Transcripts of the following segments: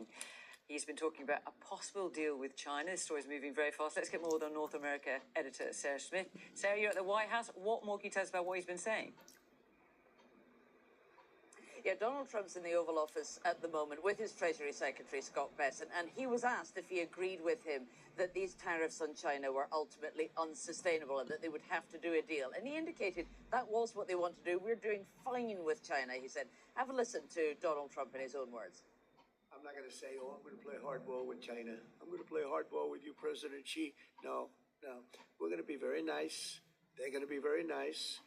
morning. He's been talking about a possible deal with China. This story is moving very fast. Let's get more with our North America editor, Sarah Smith. Sarah, you're at the White House. What more can you tell us about what he's been saying? Yeah, Donald Trump's in the Oval Office at the moment with his Treasury Secretary, Scott Bessent, and he was asked if he agreed with him that these tariffs on China were ultimately unsustainable and that they would have to do a deal. And he indicated that was what they want to do. We're doing fine with China, he said. Have a listen to Donald Trump in his own words. I'm not going to say, oh, I'm going to play hardball with China. I'm going to play hardball with you, President Xi. No. We're going to be very nice. They're going to be very nice.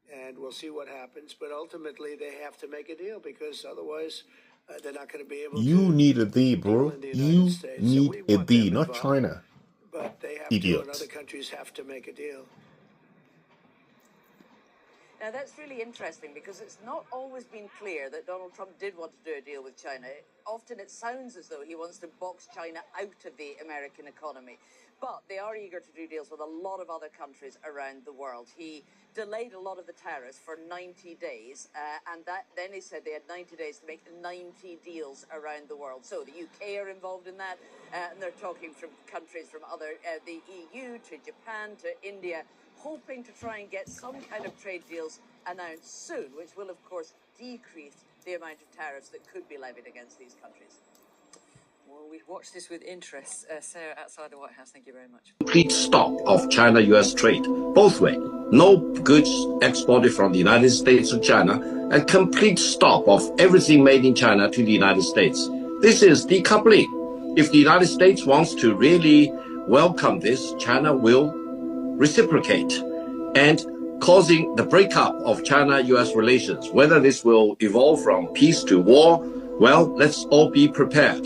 And we'll see what happens. But ultimately, they have to make a deal because otherwise they're not going to be able to. You need a D, bro. You need a D, not China. But they have Idiot. to, and other countries have to make a deal. Now, that's really interesting because it's not always been clear that Donald Trump did want to do a deal with China. Often it sounds as though he wants to box China out of the American economy. But they are eager to do deals with a lot of other countries around the world. He delayed a lot of the tariffs for 90 days, and then he said they had 90 days to make 90 deals around the world. So the UK are involved in that, and they're talking from countries from the EU to Japan to India, hoping to try and get some kind of trade deals announced soon, which will, of course, decrease the amount of tariffs that could be levied against these countries. Well, we've watched this with interest. Sarah, outside the White House, thank you very much. Complete stop of China-US trade, both ways. No goods exported from the United States to China, and complete stop of everything made in China to the United States. This is decoupling. If the United States wants to really welcome this, China will reciprocate, and causing the breakup of China-US relations. Whether this will evolve from peace to war, well, let's all be prepared.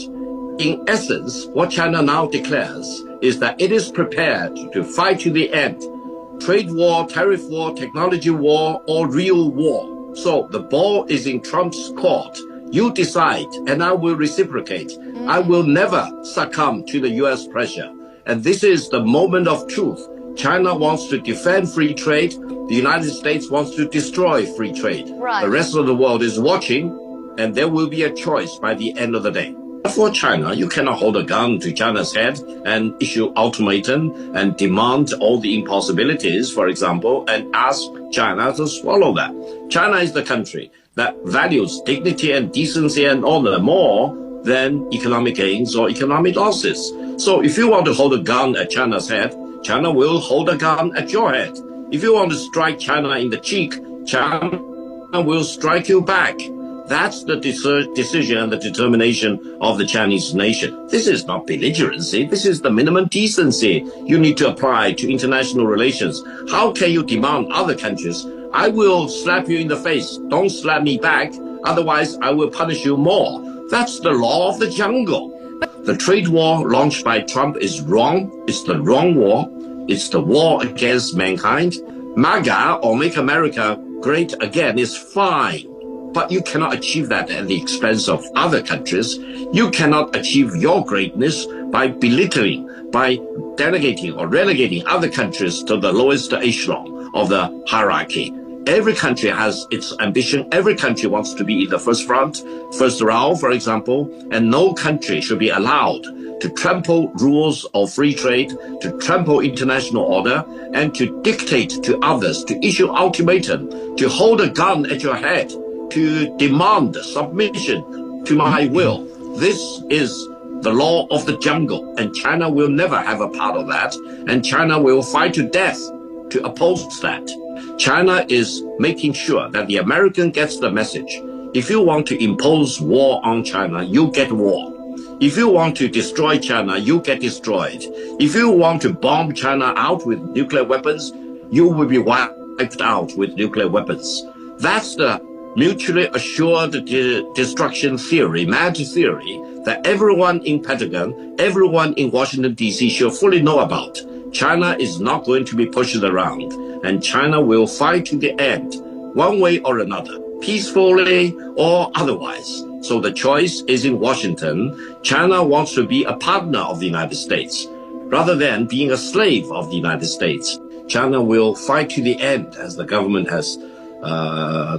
In essence, what China now declares is that it is prepared to fight to the end. Trade war, tariff war, technology war, or real war. So the ball is in Trump's court. You decide, and I will reciprocate. I will never succumb to the US pressure. And this is the moment of truth. China wants to defend free trade. The United States wants to destroy free trade. Right. The rest of the world is watching, and there will be a choice by the end of the day. For China, you cannot hold a gun to China's head and issue ultimatum and demand all the impossibilities, for example, and ask China to swallow that. China is the country that values dignity and decency and honor more than economic gains or economic losses. So if you want to hold a gun at China's head, China will hold a gun at your head. If you want to strike China in the cheek, China will strike you back. That's the decision and the determination of the Chinese nation. This is not belligerency. This is the minimum decency you need to apply to international relations. How can you demand other countries? I will slap you in the face. Don't slap me back. Otherwise, I will punish you more. That's the law of the jungle. The trade war launched by Trump is wrong. It's the wrong war. It's the war against mankind. MAGA, or Make America Great Again, is fine. But you cannot achieve that at the expense of other countries. You cannot achieve your greatness by belittling, by delegating or relegating other countries to the lowest echelon of the hierarchy. Every country has its ambition. Every country wants to be in the first front, first row, for example, and no country should be allowed to trample rules of free trade, to trample international order, and to dictate to others, to issue ultimatum, to hold a gun at your head, to demand submission to my will. This is the law of the jungle, and China will never have a part of that, and China will fight to death to oppose that. China is making sure that the American gets the message. If you want to impose war on China, you get war. If you want to destroy China, you get destroyed. If you want to bomb China out with nuclear weapons, you will be wiped out with nuclear weapons. That's the mutually assured destruction theory, mad theory, that everyone in Pentagon, everyone in Washington, D.C. should fully know about. China is not going to be pushed around, and China will fight to the end, one way or another, peacefully or otherwise. So the choice is in Washington. China wants to be a partner of the United States, rather than being a slave of the United States. China will fight to the end, as the government has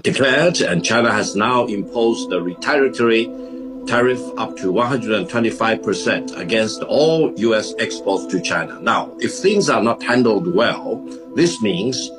declared, and China has now imposed the retaliatory tariff up to 125% against all U.S. exports to China. Now, if things are not handled well, this means